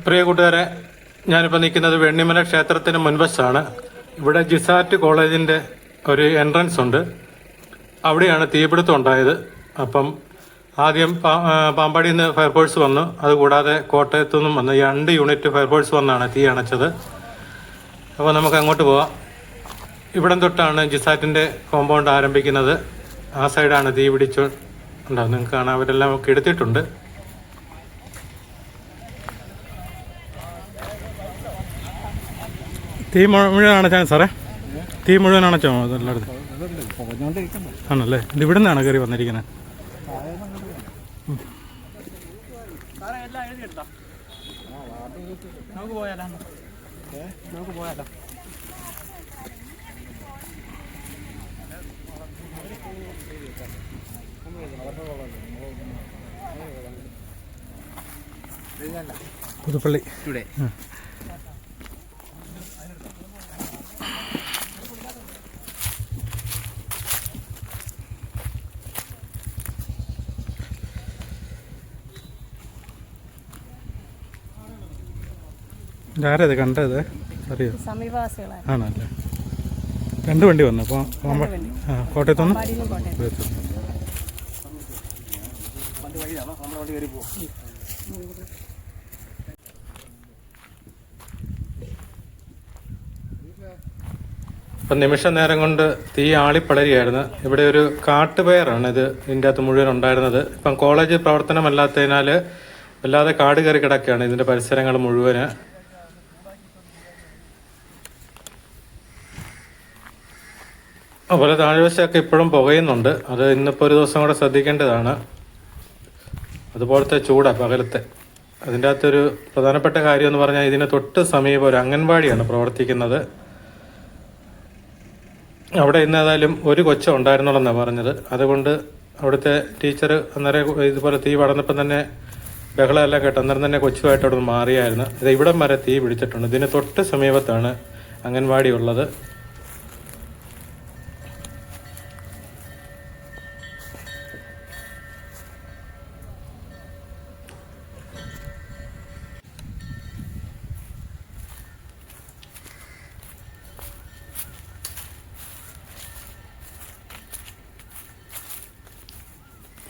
പ്രിയ കൂട്ടുകാരെ, ഞാനിപ്പോൾ നിൽക്കുന്നത് വെണ്ണിമല ക്ഷേത്രത്തിന് മുൻവശമാണ്. ഇവിടെ ജിസാറ്റ് കോളേജിൻ്റെ ഒരു എൻട്രൻസ് ഉണ്ട്. അവിടെയാണ് തീപിടുത്തം ഉണ്ടായത്. അപ്പം ആദ്യം പാമ്പാടിയിൽ നിന്ന് ഫയർഫോഴ്സ് വന്നു. അതുകൂടാതെ കോട്ടയത്തു നിന്നും വന്ന് 2 യൂണിറ്റ് ഫയർഫോഴ്സ് വന്നാണ് തീ അണച്ചത്. അപ്പോൾ നമുക്ക് അങ്ങോട്ട് പോവാം. ഇവിടം തൊട്ടാണ് ജിസാറ്റിൻ്റെ കോമ്പൗണ്ട് ആരംഭിക്കുന്നത്. ആ സൈഡാണ് തീ പിടിച്ചുണ്ടാവും. നിങ്ങൾക്ക് കാണാൻ അവരെല്ലാം കെടുത്തിട്ടുണ്ട്. തീ മുഴുവൻ അണച്ചാണ് സാറേ? തീ മുഴുവൻ അണച്ചോ എല്ലായിടത്തും? ആണല്ലേ? ഇത് ഇവിടെ നിന്നാണ് കയറി വന്നിരിക്കുന്നത്. പുതുപ്പള്ളി ആരത് കണ്ടത് അറിയോ? ആണല്ലേ? 2 വണ്ടി വന്നു. അപ്പോൾ കോട്ടയത്തുനിന്ന് ഇപ്പം നിമിഷ നേരം കൊണ്ട് തീ ആളിപ്പടരുകയായിരുന്നു. ഇവിടെ ഒരു കാട്ടുപയറാണ് ഇതിൻ്റെ അകത്ത് മുഴുവൻ ഉണ്ടായിരുന്നത്. ഇപ്പം കോളേജ് പ്രവർത്തനമല്ലാത്തതിനാൽ വല്ലാതെ കാട് കയറി കിടക്കുകയാണ് ഇതിൻ്റെ പരിസരങ്ങൾ മുഴുവന്. അതുപോലെ താഴ്വശമൊക്കെ ഇപ്പോഴും പുകയുന്നുണ്ട്. അത് ഇന്നിപ്പോൾ ഒരു ദിവസം കൂടെ ശ്രദ്ധിക്കേണ്ടതാണ്. അതുപോലത്തെ ചൂടാണ് പകലത്തെ. അതിൻ്റെ അകത്തൊരു പ്രധാനപ്പെട്ട കാര്യം എന്ന് പറഞ്ഞാൽ ഇതിന് തൊട്ട് സമീപം ഒരു അംഗൻവാടിയാണ് പ്രവർത്തിക്കുന്നത്. അവിടെ ഇന്ന് ഏതായാലും ഒരു കൊച്ചം ഉണ്ടായിരുന്നുള്ളെന്നാണ് പറഞ്ഞത്. അതുകൊണ്ട് അവിടുത്തെ ടീച്ചർ അന്നേരം ഇതുപോലെ തീ പടർന്നപ്പം തന്നെ ബഹളമെല്ലാം കേട്ട് അന്നേരം തന്നെ കൊച്ചുമായിട്ട് അവിടെ നിന്ന് മാറിയായിരുന്നു. ഇത് ഇവിടം വരെ തീ പിടിച്ചിട്ടുണ്ട്. ഇതിന് തൊട്ട് സമീപത്താണ് അംഗൻവാടി ഉള്ളത്.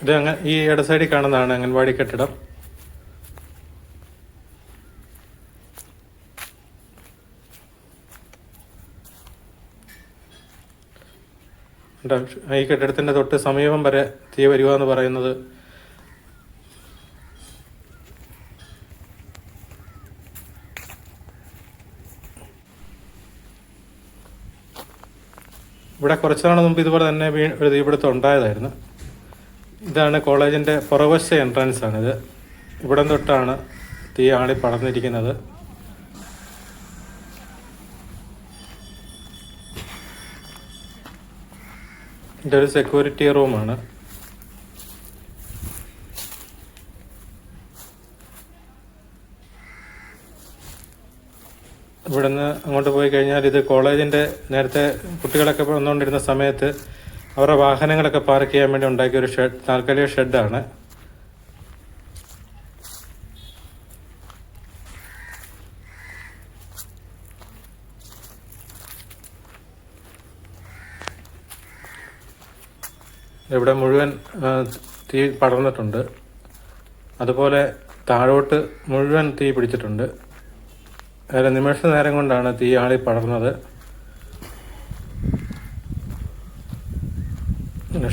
ഇത് ഈ ഇട സൈഡിൽ കാണുന്നതാണ് അംഗൻവാടി കെട്ടിടം. ഈ കെട്ടിടത്തിൻ്റെ തൊട്ട് സമീപം വരെ തീ വരിക എന്ന് പറയുന്നത് ഇവിടെ കുറച്ചു നാൾ മുമ്പ് ഇതുപോലെ തന്നെ ഒരു തീപിടുത്തം ഉണ്ടായതായിരുന്നു. ഇതാണ് കോളേജിൻ്റെ പുറവശ എൻട്രൻസ് ആണിത്. ഇവിടം തൊട്ടാണ് തീ ആളി പടർന്നിരിക്കുന്നത്. ഇതൊരു സെക്യൂരിറ്റി റൂമാണ്. ഇവിടുന്ന് അങ്ങോട്ട് പോയി കഴിഞ്ഞാൽ ഇത് കോളേജിൻ്റെ നേരത്തെ കുട്ടികളൊക്കെ വന്നുകൊണ്ടിരുന്ന സമയത്ത് അവരുടെ വാഹനങ്ങളൊക്കെ പാർക്ക് ചെയ്യാൻ വേണ്ടി ഉണ്ടാക്കിയ ഒരു താൽക്കാലിക ഷെഡാണ്. ഇവിടെ മുഴുവൻ തീ പടർന്നിട്ടുണ്ട്. അതുപോലെ താഴോട്ട് മുഴുവൻ തീ പിടിച്ചിട്ടുണ്ട്. അതിൽ നിമിഷ നേരം കൊണ്ടാണ് തീ ആളി പടർന്നത്.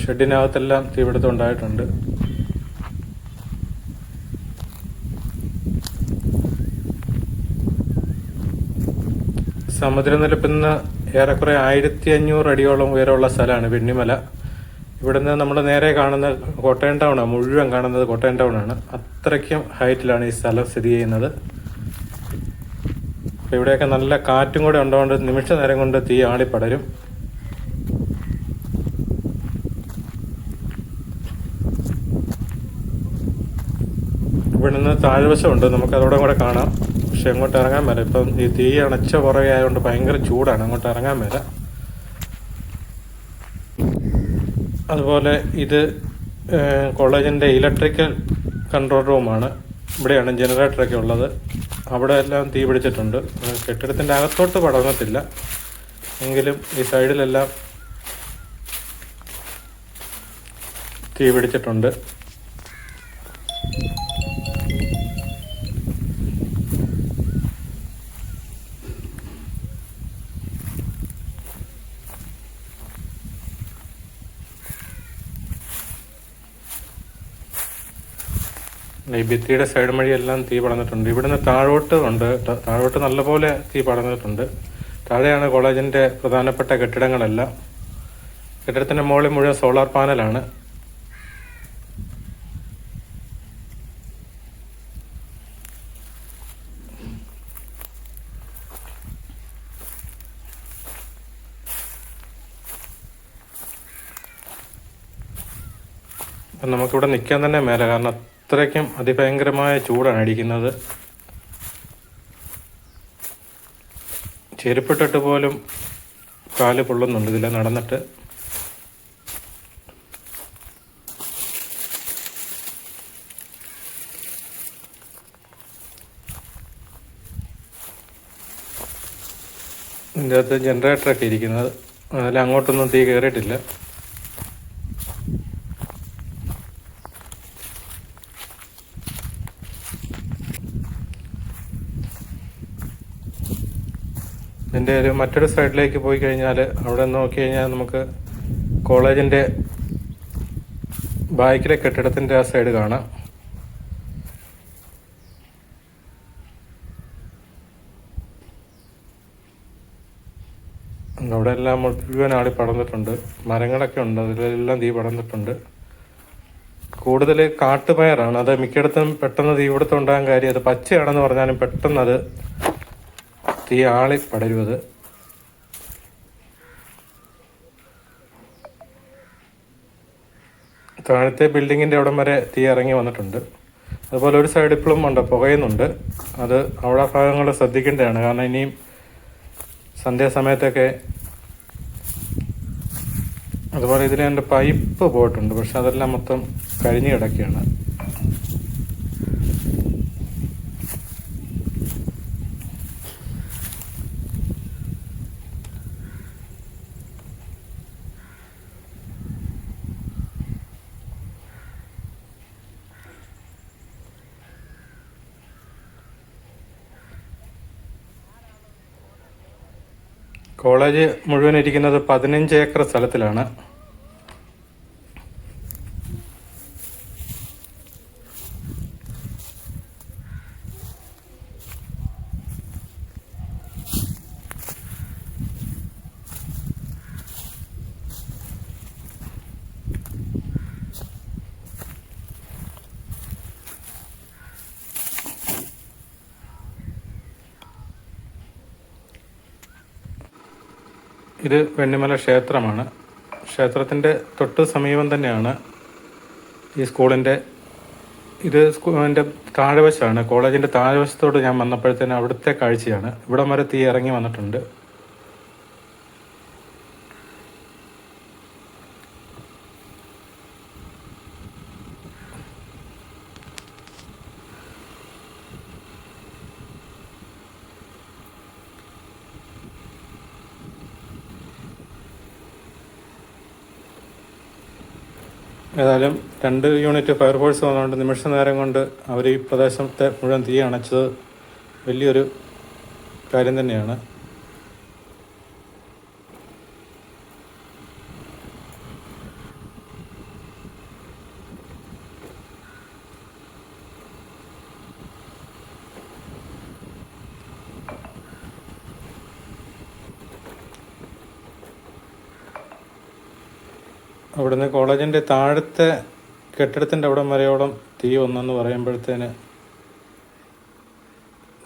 ഷെഡിനകത്തെല്ലാം തീപിടുത്തം ഉണ്ടായിട്ടുണ്ട്. സമുദ്രനിരപ്പിൽ നിന്ന് ഏറെക്കുറെ 1500 അടിയോളം ഉയരമുള്ള സ്ഥലമാണ് വെണ്ണിമല. ഇവിടുന്ന് നമ്മൾ നേരെ കാണുന്ന കോട്ടയം ടൗണാണ്. മുഴുവൻ കാണുന്നത് കോട്ടയം ടൗണാണ്. അത്രയ്ക്കും ഹൈറ്റിലാണ് ഈ സ്ഥലം സ്ഥിതി ചെയ്യുന്നത്. അപ്പോൾ ഇവിടെയൊക്കെ നല്ല കാറ്റും കൂടെ ഉണ്ടതുകൊണ്ട് നിമിഷ നേരം കൊണ്ട് തീ ആളിപ്പടരും. ഇവിടെ നിന്ന് താഴ്വശമുണ്ട്, നമുക്ക് അതോടെ കൂടെ കാണാം. പക്ഷെ അങ്ങോട്ട് ഇറങ്ങാൻ മേല. ഇപ്പം ഈ തീ അണച്ച പുറകെ ആയതുകൊണ്ട് ഭയങ്കര ചൂടാണ്, അങ്ങോട്ട് ഇറങ്ങാൻ മേല. അതുപോലെ ഇത് കോളേജിൻ്റെ ഇലക്ട്രിക്കൽ കൺട്രോൾ റൂമാണ്. ഇവിടെയാണ് ജനറേറ്ററൊക്കെ ഉള്ളത്. അവിടെ എല്ലാം തീ പിടിച്ചിട്ടുണ്ട്. കെട്ടിടത്തിൻ്റെ അകത്തോട്ട് പടർന്നിട്ടില്ല, എങ്കിലും ഈ സൈഡിലെല്ലാം തീ പിടിച്ചിട്ടുണ്ട്. ഈ ഭിത്തിയുടെ സൈഡ് വഴിയെല്ലാം തീ പടർന്നിട്ടുണ്ട്. ഇവിടുന്ന് താഴോട്ട് ഉണ്ട്, താഴോട്ട് നല്ലപോലെ തീ പടർന്നിട്ടുണ്ട്. താഴെയാണ് കോളേജിൻ്റെ പ്രധാനപ്പെട്ട കെട്ടിടങ്ങളെല്ലാം. കെട്ടിടത്തിൻ്റെ മുകളിൽ മുഴുവൻ സോളാർ പാനലാണ്. അപ്പം നമുക്കിവിടെ നിൽക്കാൻ തന്നെ മേല, കാരണം അത്രയ്ക്കും അതിഭയങ്കരമായ ചൂടാണ് അടിക്കുന്നത്. ചെരുപ്പിട്ടിട്ട് പോലും കാല് പൊള്ളുന്നുണ്ട് ഇതിൽ നടന്നിട്ട്. ഇതിൻ്റെ അകത്ത് ജനറേറ്ററൊക്കെ ഇരിക്കുന്നത്, അതിൽ അങ്ങോട്ടൊന്നും തീ കയറിയിട്ടില്ല. ഇതിൻ്റെ ഒരു മറ്റൊരു സൈഡിലേക്ക് പോയി കഴിഞ്ഞാൽ അവിടെ നോക്കി കഴിഞ്ഞാൽ നമുക്ക് കോളേജിൻ്റെ ബാക്കിലെ കെട്ടിടത്തിൻ്റെ ആ സൈഡ് കാണാം. അവിടെ എല്ലാം മുഴുവൻ ആളി പടർന്നിട്ടുണ്ട്. മരങ്ങളൊക്കെ ഉണ്ട്, അതിലെല്ലാം തീ പടർന്നിട്ടുണ്ട്. കൂടുതൽ കാട്ടുപയറാണ്. അത് മിക്കയിടത്തും പെട്ടെന്ന് തീപിടുത്തം ഉണ്ടാകാൻ കാര്യം അത് പച്ചയാണെന്ന് പറഞ്ഞാലും പെട്ടെന്ന് അത് തീ ആളി പടരുന്നത്. താഴത്തെ ബിൽഡിങ്ങിൻ്റെ അവിടം വരെ തീ ഇറങ്ങി വന്നിട്ടുണ്ട്. അതുപോലെ ഒരു സൈഡ് ഇപ്പോഴും ഉണ്ട്, പുകയുന്നുണ്ട്. അത് അവിടെ ഭാഗങ്ങൾ ശ്രദ്ധിക്കേണ്ടതാണ്, കാരണം ഇനിയും സന്ധ്യാസമയത്തൊക്കെ. അതുപോലെ ഇതിൽ എൻ്റെ പൈപ്പ് പോയിട്ടുണ്ട്, പക്ഷെ അതെല്ലാം മൊത്തം കഴിഞ്ഞ് കിടക്കുകയാണ്. കോളേജ് മുഴുവൻ ഇരിക്കുന്നത് 15 ഏക്കർ സ്ഥലത്തിലാണ്. ഇത് വെണ്ണിമല ക്ഷേത്രമാണ്. ക്ഷേത്രത്തിൻ്റെ തൊട്ട് സമീപം തന്നെയാണ് ഈ സ്കൂളിൻ്റെ. ഇത് എൻ്റെ താഴ്വശമാണ്, കോളേജിൻ്റെ താഴ്വശത്തോട് ഞാൻ വന്നപ്പോഴത്തേന് അവിടുത്തെ കാഴ്ചയാണ്. ഇവിടം വരെ തീ ഇറങ്ങി വന്നിട്ടുണ്ട്. ഏതായാലും 2 യൂണിറ്റ് ഫയർഫോഴ്സ് വന്നുകൊണ്ട് നിമിഷ നേരം കൊണ്ട് അവർ ഈ പ്രദേശത്തെ മുഴുവൻ തീ അണച്ചത് വലിയൊരു കാര്യം തന്നെയാണ്. അവിടുന്ന് കോളേജിൻ്റെ താഴത്തെ കെട്ടിടത്തിൻ്റെ അവിടം വരെയോളം തീ വന്നെന്ന് പറയുമ്പോഴത്തേന്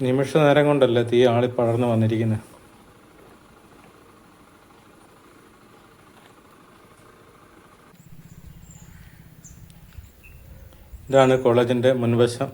നിമിഷ നേരം കൊണ്ടല്ലേ തീ ആളി പടർന്നു വന്നിരിക്കുന്നത്. ഇതാണ് കോളേജിൻ്റെ മുൻവശം.